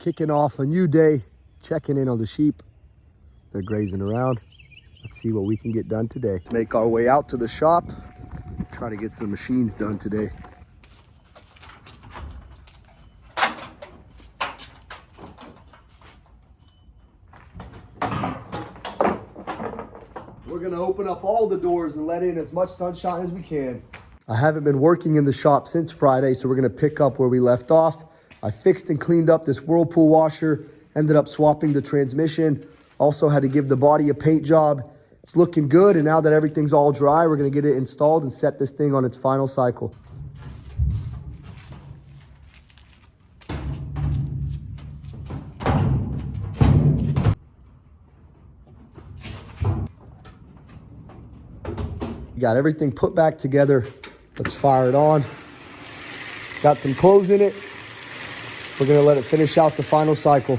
Kicking off a new day, checking in on the sheep. They're grazing around. Let's see what we can get done today. Make our way out to the shop, try to get some machines done today. We're gonna open up all the doors and let in as much sunshine as we can. I haven't been working in the shop since Friday, so we're gonna pick up where we left off. I fixed and cleaned up this Whirlpool washer, ended up swapping the transmission, also had to give the body a paint job. It's looking good, and now that everything's all dry, we're gonna get it installed and set this thing on its final cycle. Got everything put back together. Let's fire it on. Got some clothes in it. We're gonna let it finish out the final cycle.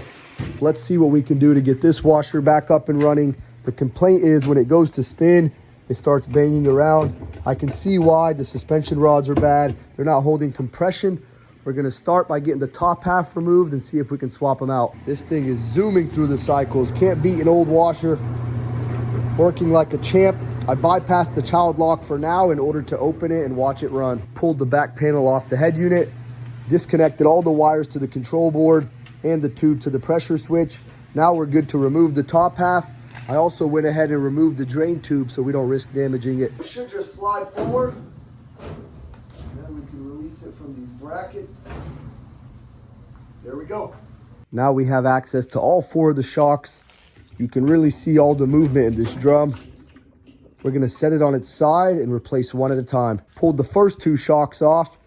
Let's see what we can do to get this washer back up and running. The complaint is when it goes to spin, it starts banging around. I can see why. The suspension rods are bad. They're not holding compression. We're gonna start by getting the top half removed and see if we can swap them out. This thing is zooming through the cycles. Can't beat an old washer. Working like a champ. I bypassed the child lock for now in order to open it and watch it run. Pulled the back panel off the head unit, disconnected all the wires to the control board and the tube to the pressure switch. Now we're good to remove the top half. I also went ahead and removed the drain tube so we don't risk damaging it. It should just slide forward. Then we can release it from these brackets. There we go. Now we have access to all four of the shocks. You can really see all the movement in this drum. We're gonna set it on its side and replace one at a time. Pulled the first two shocks off.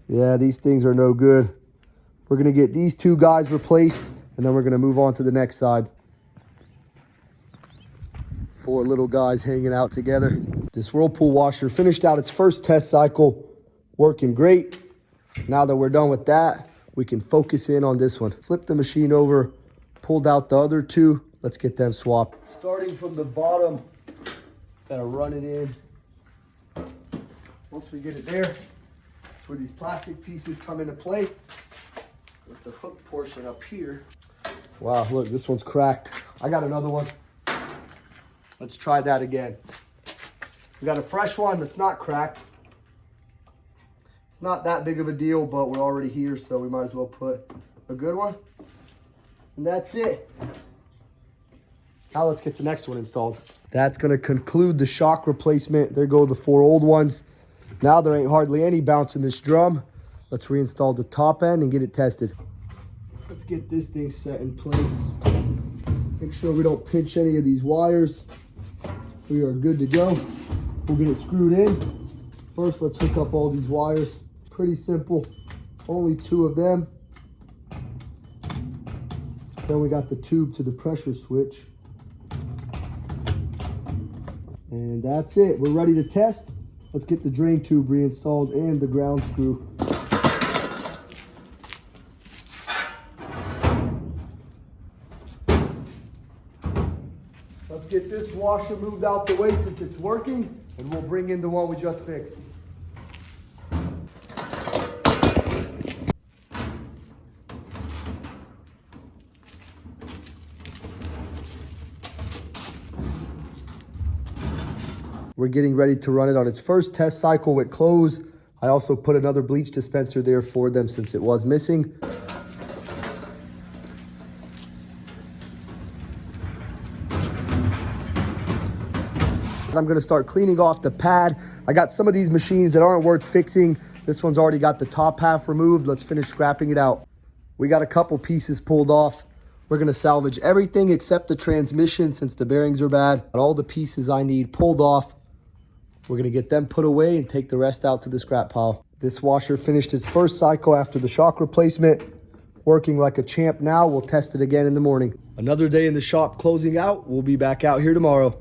Yeah, these things are no good. We're gonna get these two guys replaced, and then we're gonna move on to the next side. Four little guys hanging out together. This Whirlpool washer finished out its first test cycle, working great. Now that we're done with that, we can focus in on this one. Flip the machine over, pulled out the other two. Let's get them swapped. Starting from the bottom, gotta run it in. Once we get it there, that's where these plastic pieces come into play with the hook portion up here. Wow, look, this one's cracked. I got another one. Let's try that again. We got a fresh one that's not cracked. It's not that big of a deal, but we're already here, so we might as well put a good one. And that's it. Now let's get the next one installed. That's gonna conclude the shock replacement. There go the four old ones. Now there ain't hardly any bounce in this drum. Let's reinstall the top end and get it tested. Let's get this thing set in place. Make sure we don't pinch any of these wires. We are good to go. We'll get it screwed in. First, let's hook up all these wires. Pretty simple, only two of them. Then we got the tube to the pressure switch. And that's it, we're ready to test. Let's get the drain tube reinstalled and the ground screw. Let's get this washer moved out the way since it's working, and we'll bring in the one we just fixed. We're getting ready to run it on its first test cycle with clothes. I also put another bleach dispenser there for them since it was missing. I'm gonna start cleaning off the pad. I got some of these machines that aren't worth fixing. This one's already got the top half removed. Let's finish scrapping it out. We got a couple pieces pulled off. We're gonna salvage everything except the transmission since the bearings are bad. But all the pieces I need pulled off. We're gonna get them put away and take the rest out to the scrap pile. This washer finished its first cycle after the shock replacement. Working like a champ now. We'll test it again in the morning. Another day in the shop closing out. We'll be back out here tomorrow.